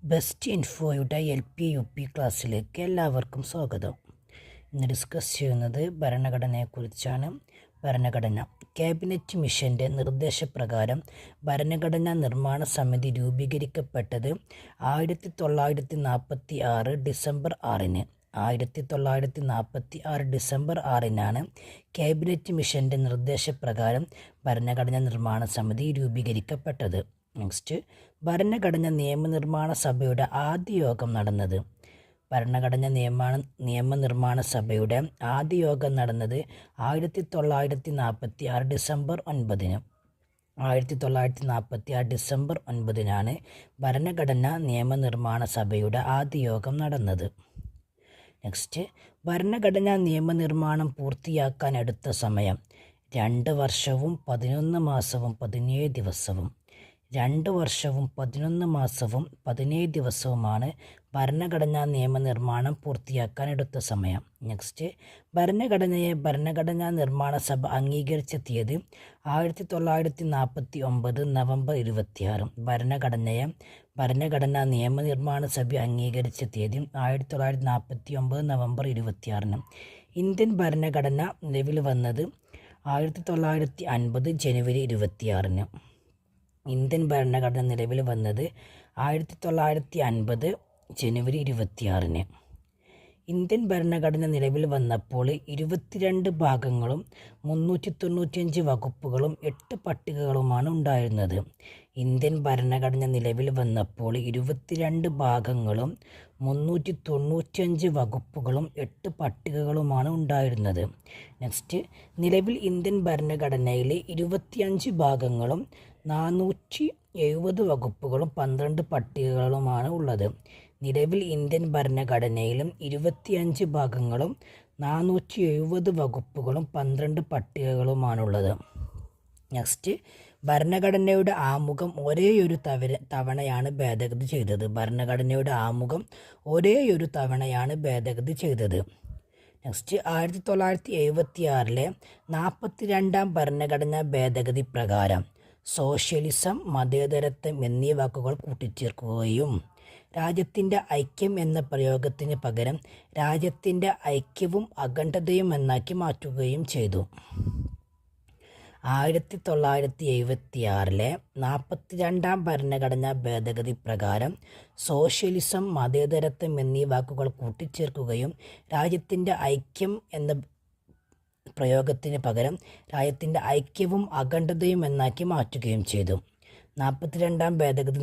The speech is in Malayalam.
ബെസ്റ്റ് ഇൻഫോയുടെ LP-UP ക്ലാസ്സിലേക്ക് എല്ലാവർക്കും സ്വാഗതം. ഇന്ന് ഡിസ്കസ് ചെയ്യുന്നത് ഭരണഘടനയെക്കുറിച്ചാണ്. ഭരണഘടന ക്യാബിനറ്റ് മിഷൻ്റെ നിർദ്ദേശപ്രകാരം ഭരണഘടനാ നിർമ്മാണ സമിതി രൂപീകരിക്കപ്പെട്ടത് 1946 ഡിസംബർ 6-ന്. 1946 ഡിസംബർ 6-നാണ് ക്യാബിനറ്റ് മിഷൻ്റെ നിർദ്ദേശപ്രകാരം ഭരണഘടനാ നിർമ്മാണ സമിതി രൂപീകരിക്കപ്പെട്ടത്. നെക്സ്റ്റ്, ഭരണഘടനാ നിയമനിർമ്മാണ സഭയുടെ ആദ്യ യോഗം നടന്നത്. ഭരണഘടനാ നിയമനിർമ്മാണ സഭയുടെ ആദ്യ യോഗം നടന്നത് 1946 ഡിസംബർ 9-ന്. 1946 ഡിസംബർ 9-നാണ് ഭരണഘടനാ നിയമനിർമ്മാണ സഭയുടെ ആദ്യ യോഗം നടന്നത്. നെക്സ്റ്റ്, ഭരണഘടനാ നിയമനിർമ്മാണം പൂർത്തിയാക്കാൻ എടുത്ത സമയം 2 വർഷവും 11 മാസവും 17 ദിവസവും. 2 വർഷവും 11 മാസവും 17 ദിവസവുമാണ് ഭരണഘടനാ നിയമനിർമ്മാണം പൂർത്തിയാക്കാൻ എടുത്ത സമയം. നെക്സ്റ്റ്, ഭരണഘടനയെ ഭരണഘടനാ നിർമ്മാണ സഭ അംഗീകരിച്ച തീയതി 1949 നവംബർ 26. ഭരണഘടനാ നിയമനിർമ്മാണ സഭ അംഗീകരിച്ച തീയതി 1949 നവംബർ 26. ഇന്ത്യൻ ഭരണഘടന നിലവിൽ വന്നത് 1950 ജനുവരി 26. ഇന്ത്യൻ ഭരണഘടന നിലവിൽ വന്നത് 1950 ജനുവരി 26. ഇന്ത്യൻ ഭരണഘടന നിലവിൽ വന്നപ്പോൾ 22 ഭാഗങ്ങളും 395 വകുപ്പുകളും 8 പട്ടികകളുമാണ് ഉണ്ടായിരുന്നത്. ഇന്ത്യൻ ഭരണഘടന നിലവിൽ വന്നപ്പോൾ 22 ഭാഗങ്ങളും 395 വകുപ്പുകളും 8 പട്ടികകളുമാണ് ഉണ്ടായിരുന്നത്. നെക്സ്റ്റ്, നിലവിൽ ഇന്ത്യൻ ഭരണഘടനയിൽ 25 ഭാഗങ്ങളും 470 വകുപ്പുകളും 12 പട്ടികകളുമാണ് ഉള്ളത്. നിലവിൽ ഇന്ത്യൻ ഭരണഘടനയിലും 25 ഭാഗങ്ങളും 470 വകുപ്പുകളും 12 പട്ടികകളുമാണുള്ളത്. നെക്സ്റ്റ്, ഭരണഘടനയുടെ ആമുഖം ഒരേയൊരു തവണയാണ് ഭേദഗതി ചെയ്തത്. ഭരണഘടനയുടെ ആമുഖം ഒരേയൊരു തവണയാണ് ഭേദഗതി ചെയ്തത്. നെക്സ്റ്റ്, 1976 42-ാം ഭരണഘടനാ ഭേദഗതി പ്രകാരം സോഷ്യലിസം, മതേതരത്വം എന്നീ വാക്കുകൾ കൂട്ടിച്ചേർക്കുകയും രാജ്യത്തിൻ്റെ ഐക്യം എന്ന പ്രയോഗത്തിന് പകരം രാജ്യത്തിൻ്റെ ഐക്യവും അഖണ്ഡതയും എന്നാക്കി മാറ്റുകയും ചെയ്തു. 1976 42-ാം ഭരണഘടനാ ഭേദഗതി പ്രകാരം സോഷ്യലിസം, മതേതരത്വം എന്നീ വാക്കുകൾ കൂട്ടിച്ചേർക്കുകയും രാജ്യത്തിൻ്റെ ഐക്യം എന്ന പ്രയോഗത്തിന് പകരം രാജ്യത്തിൻ്റെ ഐക്യവും അഖണ്ഡതയും എന്നാക്കി മാറ്റുകയും ചെയ്തു. 42-ാം ഭേദഗതി